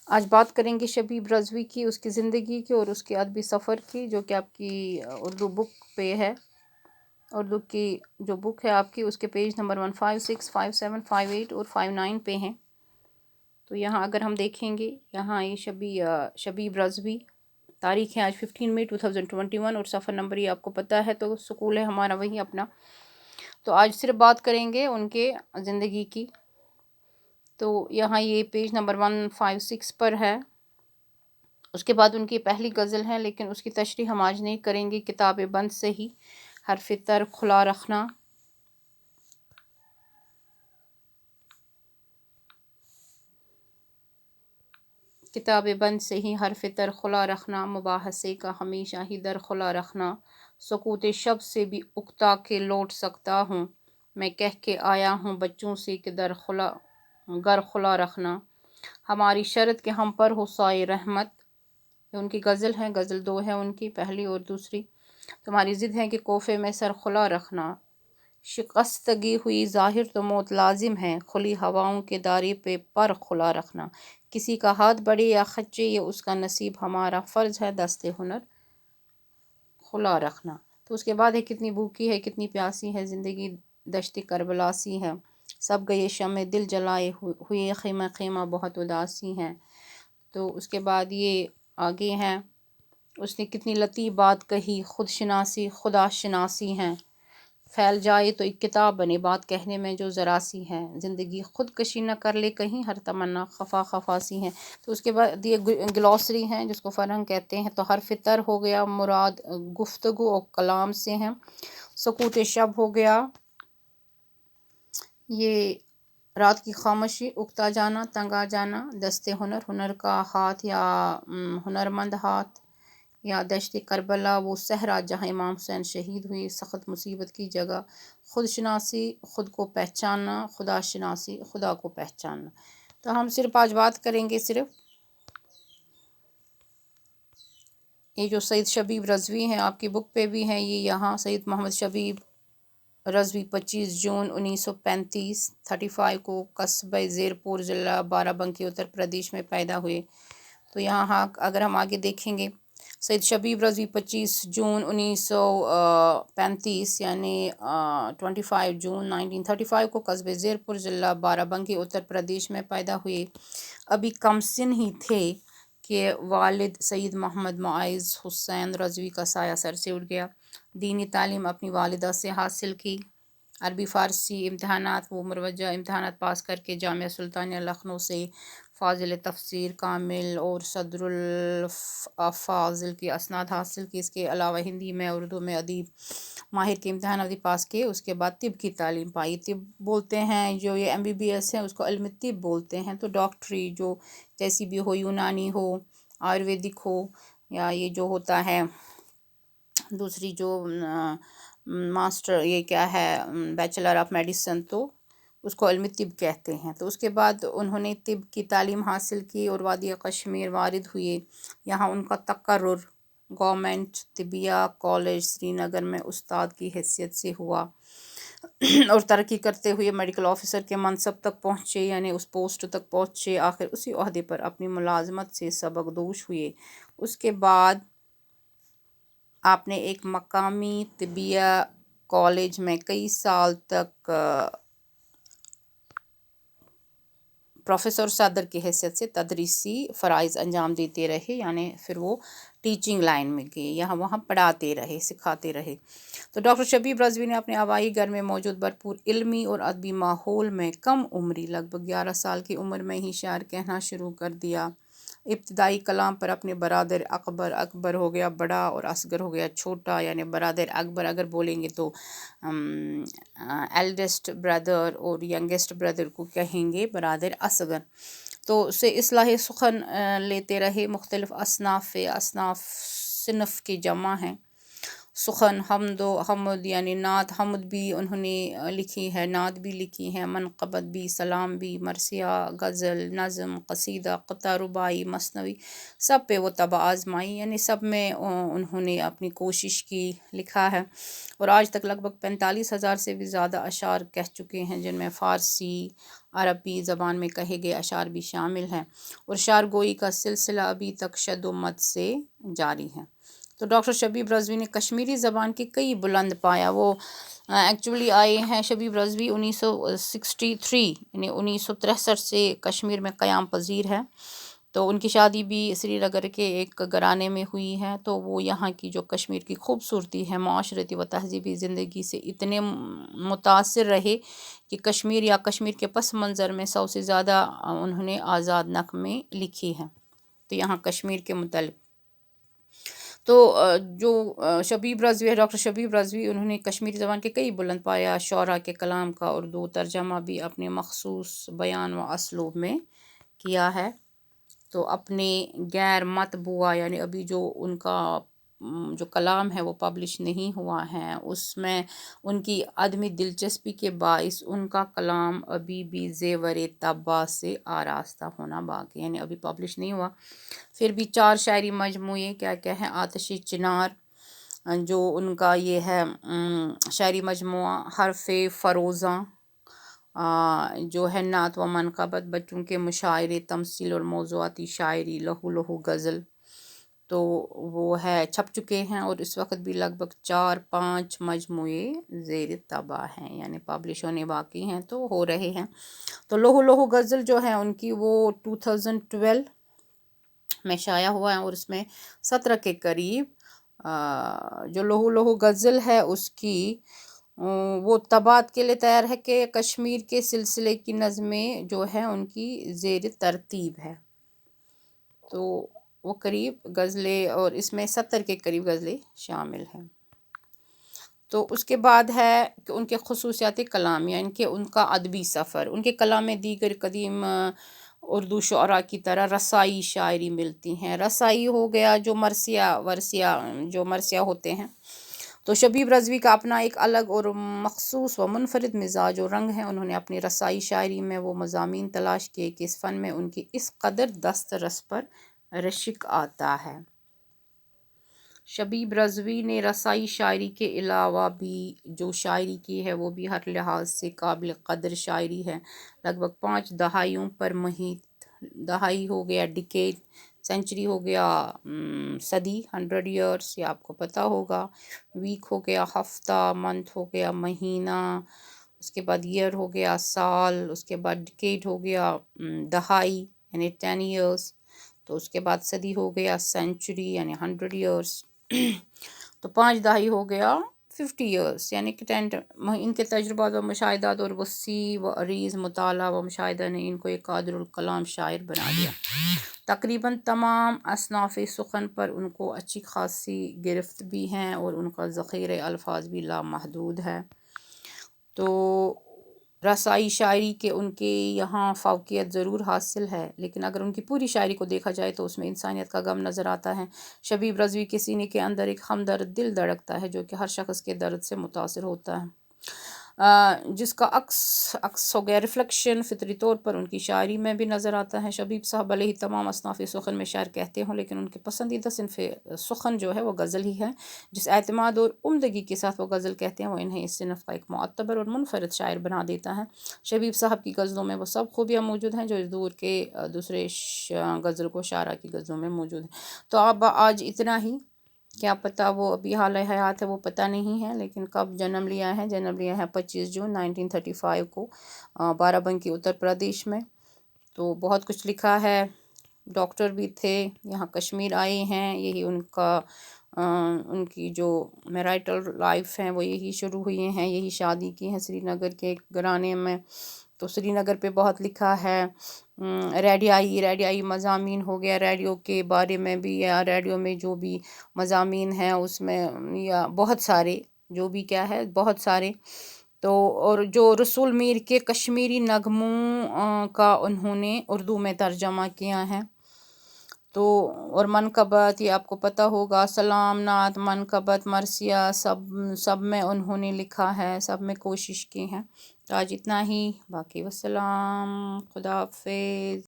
آج بات کریں گے شبیب رضوی کی، اس کی زندگی کی اور اس کے ادبی سفر کی، جو کہ آپ کی اردو بک پہ ہے۔ اردو کی جو بک ہے آپ کی، اس کے پیج نمبر 156، 57، 58 اور 59 پہ ہیں۔ تو یہاں اگر ہم دیکھیں گے، یہاں یہ شبیب رضوی، تاریخ ہے آج 15 مئی 2021 اور صفحہ نمبر یہ آپ کو پتہ ہے، تو سکول ہے ہمارا وہی اپنا۔ تو آج صرف بات کریں گے ان کے زندگی کی۔ تو یہاں یہ پیج نمبر 156 پر ہے۔ اس کے بعد ان کی پہلی غزل ہے، لیکن اس کی تشریح ہم آج نہیں کریں گے۔ کتاب بند سے ہی حرف تر کھلا رکھنا، کتاب بند سے ہی حرف تر کھلا رکھنا، مباحثے کا ہمیشہ ہی در کھلا رکھنا، سکوت شب سے بھی اکتا کے لوٹ سکتا ہوں، میں کہہ کے آیا ہوں بچوں سے کہ گر کھلا رکھنا، ہماری شرط کہ ہم پر ہو سائے رحمت۔ یہ ان کی غزل ہے، غزل 2 ہے ان کی، پہلی اور دوسری۔ تمہاری ضد ہے کہ کوفے میں سر کھلا رکھنا، شکستگی ہوئی ظاہر تو موت لازم ہے، کھلی ہواؤں کے دائرے پہ پر کھلا رکھنا، کسی کا ہاتھ بڑھے یا خچے یہ اس کا نصیب، ہمارا فرض ہے دست ہنر کھلا رکھنا۔ تو اس کے بعد ہے کتنی بھوکی ہے کتنی پیاسی ہے زندگی دشت کربلا سی ہے، سب گئے شمع دل جلائے ہوئے خیمہ خیمہ بہت اداسی ہیں۔ تو اس کے بعد یہ آگے ہیں، اس نے کتنی لطیف بات کہی، خود شناسی خدا شناسی ہیں، پھیل جائے تو ایک کتاب بنے بات کہنے میں جو ذرا سی ہے، زندگی خود کشی نہ کر لے کہیں ہر تمنا خفا خفا سی ہیں۔ تو اس کے بعد یہ گلوسری ہیں جس کو فرہنگ کہتے ہیں۔ تو حرف تر ہو گیا مراد گفتگو اور کلام سے ہیں، سکوت شب ہو گیا یہ رات کی خاموشی، اکتا جانا تنگ آ جانا، دست ہنر ہنر کا ہاتھ یا ہنرمند ہاتھ، یا دشت کربلا وہ صحرا جہاں امام حسین شہید ہوئے، سخت مصیبت کی جگہ، خود شناسی خود کو پہچاننا، خدا شناسی خدا کو پہچاننا۔ تو ہم صرف آج بات کریں گے صرف یہ جو سید شبیب رضوی ہیں، آپ کی بک پہ بھی ہیں یہ، یہاں سید محمد شبیب رضوی 25 جون 1935 35 کو قصبہ زیر پور ضلع بارہ بنکی اتر پردیش میں پیدا ہوئے۔ تو یہاں اگر ہم آگے دیکھیں گے، سید شبیب رضوی 25 جون 1935 یعنی 25 جون 1935 کو قصبہ زیر پور ضلع بارہ بنکی اتر پردیش میں پیدا ہوئے۔ ابھی کم سن ہی تھے کہ والد سید محمد معز حسین رضوی کا سایہ سر سے اٹھ گیا۔ دینی تعلیم اپنی والدہ سے حاصل کی، عربی فارسی امتحانات وہ مروجہ امتحانات پاس کر کے جامعہ سلطانیہ لکھنؤ سے فاضل تفسیر کامل اور صدر الافاضل کی اسناد حاصل کی۔ اس کے علاوہ ہندی میں اردو میں ادیب ماہر کے امتحانات بھی پاس کیے۔ اس کے بعد طب کی تعلیم پائی، طب بولتے ہیں جو یہ MBBS ہے اس کو علم طب بولتے ہیں، تو ڈاکٹری جو جیسی بھی ہو، یونانی ہو آیورویدک ہو، یا یہ جو ہوتا ہے دوسری جو ماسٹر یہ کیا ہے بیچلر آف میڈیسن، تو اس کو علم طب کہتے ہیں۔ تو اس کے بعد انہوں نے طب کی تعلیم حاصل کی اور وادی کشمیر وارد ہوئے۔ یہاں ان کا تقرر گورنمنٹ طبیہ کالج سری نگر میں استاد کی حیثیت سے ہوا اور ترقی کرتے ہوئے میڈیکل آفیسر کے منصب تک پہنچے، یعنی اس پوسٹ تک پہنچے، آخر اسی عہدے پر اپنی ملازمت سے سبکدوش ہوئے۔ اس کے بعد آپ نے ایک مقامی طبیہ کالج میں کئی سال تک پروفیسر صدر کی حیثیت سے تدریسی فرائض انجام دیتے رہے، یعنی پھر وہ ٹیچنگ لائن میں گئے، یہاں وہاں پڑھاتے رہے سکھاتے رہے۔ تو ڈاکٹر شبیب رضوی نے اپنے آبائی گھر میں موجود بھرپور علمی اور ادبی ماحول میں کم عمری لگ بھگ 11 سال کی عمر میں ہی شعر کہنا شروع کر دیا۔ ابتدائی کلام پر اپنے برادر اکبر ہو گیا بڑا اور اصغر ہو گیا چھوٹا، یعنی برادر اکبر اگر بولیں گے تو ایلڈسٹ بردر اور ینگسٹ بردر کو کہیں گے برادر اصغر۔ تو اسے اصلاح سخن لیتے رہے، مختلف اصناف صنف کی جمع ہیں، سخن حمد و حمد یعنی نعت حمد بھی انہوں نے لکھی ہے، نعت بھی لکھی ہے، منقبت بھی، سلام بھی، مرثیہ، غزل، نظم، قصیدہ، قطع، رباعی، مثنوی، سب پہ وہ طبع آزمائی، یعنی سب میں انہوں نے اپنی کوشش کی، لکھا ہے، اور آج تک لگ بھگ 45,000 سے بھی زیادہ اشعار کہہ چکے ہیں، جن میں فارسی، عربی زبان میں کہے گئے اشعار بھی شامل ہیں، اور شعر گوئی کا سلسلہ ابھی تک شد و مد سے جاری ہے۔ تو ڈاکٹر شبیب رضوی نے کشمیری زبان کے کئی بلند پایا، وہ ایکچولی آئے ہیں شبیب رضوی 1963 یعنی 1963 سے کشمیر میں قیام پذیر ہے۔ تو ان کی شادی بھی سری نگر کے ایک گھرانے میں ہوئی ہے، تو وہ یہاں کی جو کشمیر کی خوبصورتی ہے، معاشرتی و تہذیبی زندگی سے اتنے متاثر رہے کہ کشمیر یا کشمیر کے پس منظر میں 100 سے زیادہ انہوں نے آزاد نغمے لکھی ہیں۔ تو یہاں کشمیر کے متعلق تو جو شبیب رضوی ہے، ڈاکٹر شبیب رضوی، انہوں نے کشمیری زبان کے کئی بلند پایا شعراء کے کلام کا اردو ترجمہ بھی اپنے مخصوص بیان و اسلوب میں کیا ہے۔ تو اپنے غیر مطبوعہ یعنی ابھی جو ان کا جو کلام ہے وہ پبلش نہیں ہوا ہے، اس میں ان کی عدمی دلچسپی کے باعث ان کا کلام ابھی بھی زیور طبع سے آراستہ ہونا باقی، یعنی ابھی پبلش نہیں ہوا۔ پھر بھی 4 شاعری مجموعے کیا ہیں، آتش چنار جو ان کا یہ ہے شاعری مجموعہ، حرف فروزاں جو ہے، نعت و منقبت، بچوں کے مشاعرے، تمثیل اور موضوعاتی شاعری، لہو لہو غزل، تو وہ ہے چھپ چکے ہیں، اور اس وقت بھی لگ بھگ 4-5 مجموعے زیر طبع ہیں، یعنی پبلش ہونے باقی ہیں، تو ہو رہے ہیں۔ تو لہو لہو غزل جو ہے ان کی وہ 2012 میں شائع ہوا ہے، اور اس میں 17 کے قریب جو لہو لہو غزل ہے اس کی وہ طباعت کے لیے تیار ہے کہ کشمیر کے سلسلے کی نظمیں جو ہیں ان کی زیر ترتیب ہے، تو وہ قریب غزلیں، اور اس میں 70 کے قریب غزلیں شامل ہیں۔ تو اس کے بعد ہے کہ ان کے خصوصیات کلامیہ، ان کا ادبی سفر، ان کے کلام میں دیگر قدیم اردو شعراء کی طرح رسائی شاعری ملتی ہیں۔ رسائی ہو گیا جو مرثیہ ہوتے ہیں۔ تو شبیب رضوی کا اپنا ایک الگ اور مخصوص و منفرد مزاج و رنگ ہے۔ انہوں نے اپنی رسائی شاعری میں وہ مضامین تلاش کیے کہ اس فن میں ان کی اس قدر دسترس پر رشک آتا ہے۔ شبیب رضوی نے رسائی شاعری کے علاوہ بھی جو شاعری کی ہے وہ بھی ہر لحاظ سے قابل قدر شاعری ہے۔ لگ بھگ 5 دہائیوں پر محیط، دہائی ہو گیا ڈیکیڈ، سینچری ہو گیا صدی 100 ایئرس، یہ آپ کو پتہ ہوگا، ویک ہو گیا ہفتہ، منتھ ہو گیا مہینہ، اس کے بعد ایئر ہو گیا سال، اس کے بعد ڈیکیڈ ہو گیا دہائی یعنی 10 ایئرس، تو اس کے بعد صدی ہو گیا سینچری یعنی 100 ایئرس، تو 5 دہائی ہو گیا 50 ایئرس، یعنی کہ ان کے تجربات و مشاہدات اور وسیع و عریض مطالعہ و مشاہدہ نے ان کو ایک قادر الکلام شاعر بنا دیا۔ تقریباً تمام اصناف سخن پر ان کو اچھی خاصی گرفت بھی ہیں، اور ان کا ذخیرہ الفاظ بھی لامحدود ہے۔ تو رسائی شاعری کے ان کے یہاں فوقیت ضرور حاصل ہے، لیکن اگر ان کی پوری شاعری کو دیکھا جائے تو اس میں انسانیت کا غم نظر آتا ہے۔ شبیب رضوی کے سینے کے اندر ایک ہمدرد دل دھڑکتا ہے جو کہ ہر شخص کے درد سے متاثر ہوتا ہے، جس کا عکس ہو گیا ریفلیکشن فطری طور پر ان کی شاعری میں بھی نظر آتا ہے۔ شبیب صاحب بھلے ہی تمام اصناف سخن میں شاعر کہتے ہوں، لیکن ان کے پسندیدہ صنف سخن جو ہے وہ غزل ہی ہے۔ جس اعتماد اور عمدگی کے ساتھ وہ غزل کہتے ہیں وہ انہیں اس صنف کا ایک معتبر اور منفرد شاعر بنا دیتا ہے۔ شبیب صاحب کی غزلوں میں وہ سب خوبیاں موجود ہیں جو اس دور کے دوسرے غزل کو شاعرہ کی غزلوں میں موجود ہیں۔ تو اب آج اتنا ہی، کیا پتہ وہ ابھی حال حیات ہے وہ پتہ نہیں ہے، لیکن کب جنم لیا ہے، 25 جون 1935 کو بارہ بنکی اتر پردیش میں۔ تو بہت کچھ لکھا ہے، ڈاکٹر بھی تھے، یہاں کشمیر آئے ہیں، یہی ان کی جو میرائٹل لائف ہیں وہ یہی شروع ہوئی ہیں، یہی شادی کی ہیں سری نگر کے ایک گھرانے میں۔ تو سری نگر پہ بہت لکھا ہے، ریڈیائی مضامین ہو گیا، ریڈیو کے بارے میں بھی، یا ریڈیو میں جو بھی مضامین ہیں اس میں، یا بہت سارے جو بھی کیا ہے بہت سارے، تو اور جو رسول میر کے کشمیری نغموں کا انہوں نے اردو میں ترجمہ کیا ہے۔ تو اور منقبت، یہ آپ کو پتہ ہوگا، سلام، نعت، منقبت، مرثیہ، سب میں انہوں نے لکھا ہے، سب میں کوشش کی ہیں۔ تو آج اتنا ہی، باقی والسلام، خدا حافظ۔